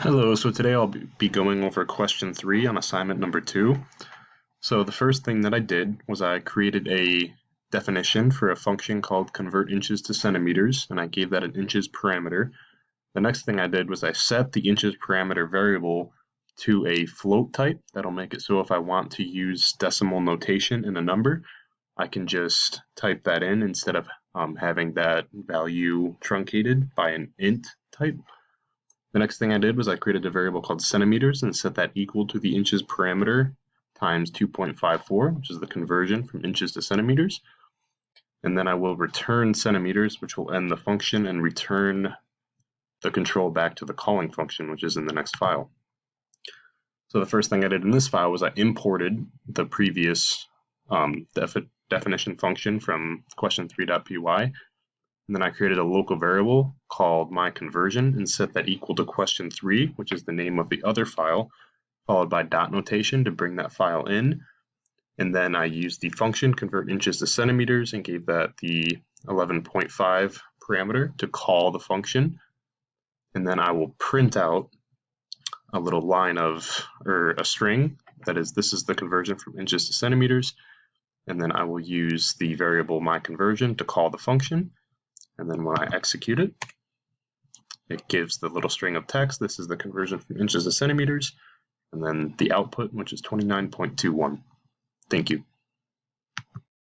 Hello, so today I'll be going over question 3 on assignment number 2. So the first thing that I did was I created a definition for a function called convert inches to centimeters, and I gave that an inches parameter. The next thing I did was I set the inches parameter variable to a float type. That'll make it so if I want to use decimal notation in a number, I can just type that in instead of having that value truncated by an int type. The next thing I did was I created a variable called centimeters and set that equal to the inches parameter times 2.54, which is the conversion from inches to centimeters. And then I will return centimeters, which will end the function and return the control back to the calling function, which is in the next file. So the first thing I did in this file was I imported the previous definition function from question3.py. And then I created a local variable called myConversion and set that equal to question3, which is the name of the other file, followed by dot notation to bring that file in. And then I used the function convert inches to centimeters and gave that the 11.5 parameter to call the function. And then I will print out a little line or a string that is, this is the conversion from inches to centimeters. And then I will use the variable myConversion to call the function. And then when I execute it, it gives the little string of text. This is the conversion from inches to centimeters. And then the output, which is 29.21. Thank you.